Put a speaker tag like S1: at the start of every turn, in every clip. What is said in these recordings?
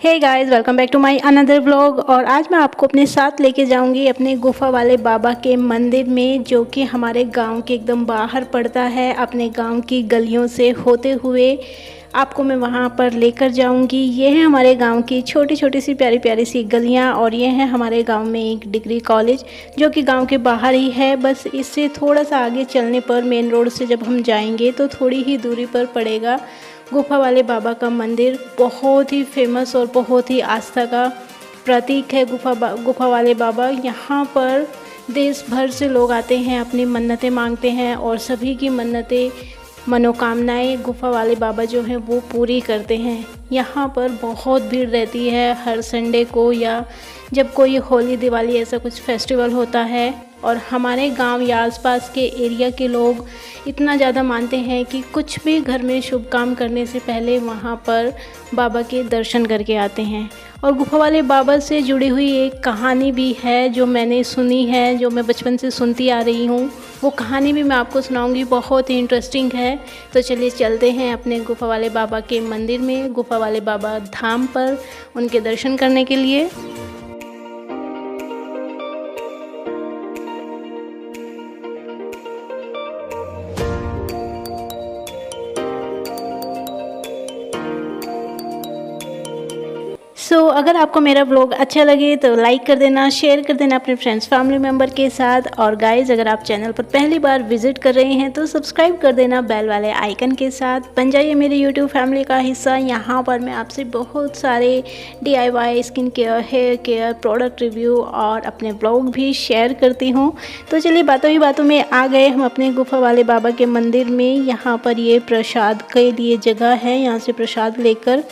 S1: Hey guys, welcome back to my another vlog. और आज मैं आपको अपने साथ लेके जाऊंगी अपने गुफा वाले बाबा के मंदिर में, जो कि हमारे गांव के एकदम बाहर पड़ता है। अपने गांव की गलियों से होते हुए आपको मैं वहां पर लेकर जाऊंगी। ये है हमारे गांव की छोटी छोटी सी प्यारी प्यारी सी गलियां, और ये है हमारे गांव में एक डिग्री कॉलेज जो कि गांव के बाहर ही है। बस इससे थोड़ा सा आगे चलने पर मेन रोड से जब हम जाएंगे तो थोड़ी ही दूरी पर पड़ेगा गुफा वाले बाबा का मंदिर। बहुत ही फेमस और बहुत ही आस्था का प्रतीक है गुफा वाले बाबा। यहाँ पर देश भर से लोग आते हैं, अपनी मन्नतें मांगते हैं, और सभी की मन्नतें मनोकामनाएं गुफा वाले बाबा जो हैं वो पूरी करते हैं। यहाँ पर बहुत भीड़ रहती है हर संडे को, या जब कोई होली दिवाली ऐसा कुछ फेस्टिवल होता है। और हमारे गांव या आसपास के एरिया के लोग इतना ज़्यादा मानते हैं कि कुछ भी घर में शुभ काम करने से पहले वहाँ पर बाबा के दर्शन करके आते हैं। और गुफा वाले बाबा से जुड़ी हुई एक कहानी भी है जो मैंने सुनी है, जो मैं बचपन से सुनती आ रही हूँ। वो कहानी भी मैं आपको सुनाऊंगी, बहुत ही इंटरेस्टिंग है। तो चलिए चलते हैं अपने गुफा वाले बाबा के मंदिर में, गुफा वाले बाबा धाम पर उनके दर्शन करने के लिए। अगर आपको मेरा व्लॉग अच्छा लगे तो लाइक कर देना, शेयर कर देना अपने फ्रेंड्स फैमिली मेम्बर के साथ। और गाइज, अगर आप चैनल पर पहली बार विजिट कर रहे हैं तो सब्सक्राइब कर देना बेल वाले आइकन के साथ। बन जाइए मेरे यूट्यूब फैमिली का हिस्सा। यहाँ पर मैं आपसे बहुत सारे DIY, skin care, hair care, product review और अपने व्लॉग भी शेयर करती हूँ। तो चलिए बातों ही बातों में आ गए हम अपने गुफा वाले बाबा के मंदिर में। यहाँ पर ये प्रसाद के लिए जगह है, यहाँ से प्रसाद लेकर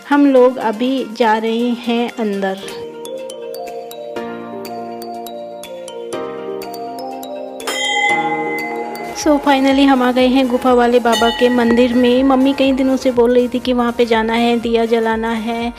S1: हम लोग अभी जा रहे हैं अंदर। फाइनली हम आ गए हैं गुफा वाले बाबा के मंदिर में। मम्मी कई दिनों से बोल रही थी कि वहाँ पे जाना है, दिया जलाना है,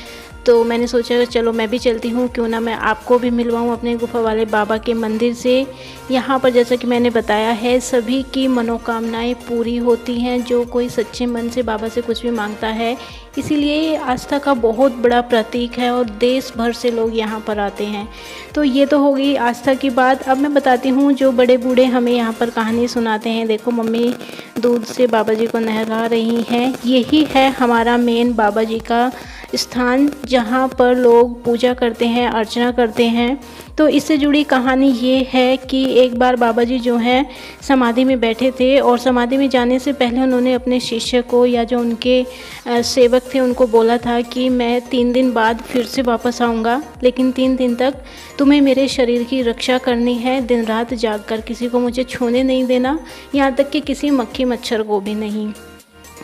S1: तो मैंने सोचा चलो मैं भी चलती हूँ, क्यों ना मैं आपको भी मिलवाऊँ अपने गुफा वाले बाबा के मंदिर से। यहाँ पर जैसा कि मैंने बताया है, सभी की मनोकामनाएं पूरी होती हैं, जो कोई सच्चे मन से बाबा से कुछ भी मांगता है। इसीलिए आस्था का बहुत बड़ा प्रतीक है और देश भर से लोग यहाँ पर आते हैं। तो ये तो हो गई आस्था की बात। अब मैं बताती हूँ जो बड़े बूढ़े हमें यहाँ पर कहानी सुनाते हैं। देखो, मम्मी दूध से बाबा जी को नहला रही हैं। यही है हमारा मेन बाबा जी का स्थान, जहाँ पर लोग पूजा करते हैं, अर्चना करते हैं। तो इससे जुड़ी कहानी ये है कि एक बार बाबा जी जो हैं समाधि में बैठे थे, और समाधि में जाने से पहले उन्होंने अपने शिष्य को, या जो उनके सेवक थे, उनको बोला था कि मैं 3 दिन बाद फिर से वापस आऊँगा, लेकिन 3 दिन तक तुम्हें मेरे शरीर की रक्षा करनी है। दिन रात जाग कर किसी को मुझे छूने नहीं देना, यहाँ तक कि किसी मक्खी मच्छर को भी नहीं।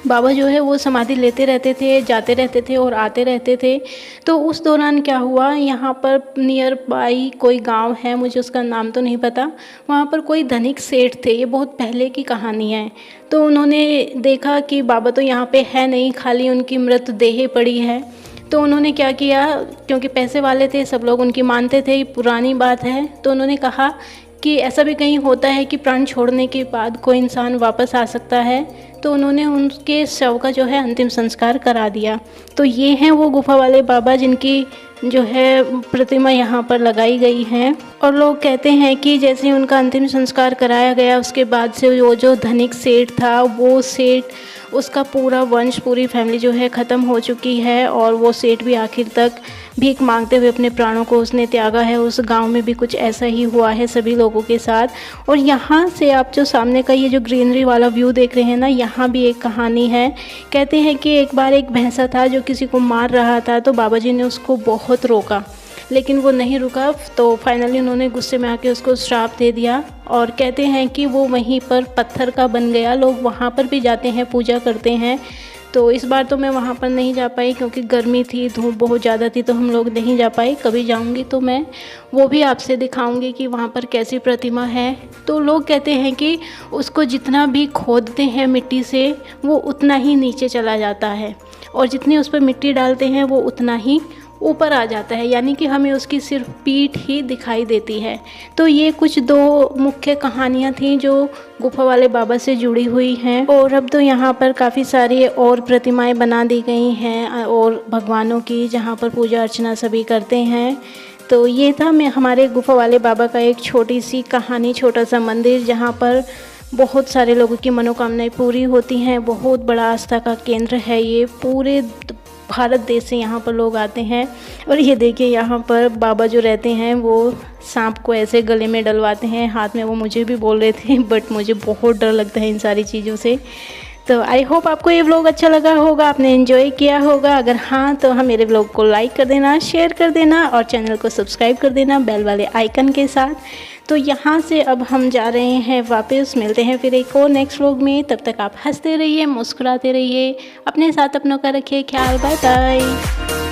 S1: बाबा जो है वो समाधि लेते रहते थे, जाते रहते थे और आते रहते थे। तो उस दौरान क्या हुआ, यहाँ पर नियर बाई कोई गांव है, मुझे उसका नाम तो नहीं पता, वहाँ पर कोई धनिक सेठ थे। ये बहुत पहले की कहानी है। तो उन्होंने देखा कि बाबा तो यहाँ पे है नहीं, खाली उनकी मृतदेह पड़ी है। तो उन्होंने क्या किया, क्योंकि पैसे वाले थे, सब लोग उनकी मानते थे, ये पुरानी बात है। तो उन्होंने कहा कि ऐसा भी कहीं होता है कि प्राण छोड़ने के बाद कोई इंसान वापस आ सकता है। तो उन्होंने उनके शव का जो है अंतिम संस्कार करा दिया। तो ये हैं वो गुफा वाले बाबा जिनकी जो है प्रतिमा यहाँ पर लगाई गई है। और लोग कहते हैं कि जैसे ही उनका अंतिम संस्कार कराया गया, उसके बाद से वो जो धनिक सेठ था, वो सेठ, उसका पूरा वंश, पूरी फैमिली जो है ख़त्म हो चुकी है। और वो सेठ भी आखिर तक भीख मांगते हुए अपने प्राणों को उसने त्यागा है। उस गांव में भी कुछ ऐसा ही हुआ है सभी लोगों के साथ। और यहाँ से आप जो सामने का ये जो ग्रीनरी वाला व्यू देख रहे हैं ना, यहाँ भी एक कहानी है। कहते हैं कि एक बार एक भैंसा था जो किसी को मार रहा था, तो बाबा जी ने उसको बहुत रोका, लेकिन वो नहीं रुका। तो फाइनली उन्होंने गुस्से में आके उसको श्राप दे दिया। और कहते हैं कि वो वहीं पर पत्थर का बन गया। लोग वहाँ पर भी जाते हैं, पूजा करते हैं। तो इस बार तो मैं वहाँ पर नहीं जा पाई, क्योंकि गर्मी थी, धूप बहुत ज़्यादा थी, तो हम लोग नहीं जा पाए। कभी जाऊँगी तो मैं वो भी आपसे दिखाऊँगी कि वहाँ पर कैसी प्रतिमा है। तो लोग कहते हैं कि उसको जितना भी खोदते हैं मिट्टी से, वो उतना ही नीचे चला जाता है, और जितनी उस पर मिट्टी डालते हैं वो उतना ही ऊपर आ जाता है, यानी कि हमें उसकी सिर्फ पीठ ही दिखाई देती है। तो ये कुछ 2 मुख्य कहानियाँ थीं जो गुफा वाले बाबा से जुड़ी हुई हैं। और अब तो यहाँ पर काफ़ी सारी और प्रतिमाएं बना दी गई हैं और भगवानों की, जहाँ पर पूजा अर्चना सभी करते हैं। तो ये था मैं हमारे गुफा वाले बाबा का एक छोटी सी कहानी, छोटा सा मंदिर जहाँ पर बहुत सारे लोगों की मनोकामनाएं पूरी होती हैं। बहुत बड़ा आस्था का केंद्र है ये, पूरे भारत देश से यहाँ पर लोग आते हैं। और ये देखिए यहाँ पर बाबा जो रहते हैं वो सांप को ऐसे गले में डलवाते हैं, हाथ में। वो मुझे भी बोल रहे थे, बट मुझे बहुत डर लगता है इन सारी चीज़ों से। तो आई होप आपको ये व्लॉग अच्छा लगा होगा, आपने एंजॉय किया होगा। अगर हाँ तो हम मेरे व्लॉग को लाइक कर देना, शेयर कर देना और चैनल को सब्सक्राइब कर देना बेल वाले आइकन के साथ। तो यहाँ से अब हम जा रहे हैं वापस, मिलते हैं फिर एक और नेक्स्ट व्लॉग में। तब तक आप हंसते रहिए, मुस्कुराते रहिए, अपने साथ अपनों का रखिए ख्याल। Bye bye.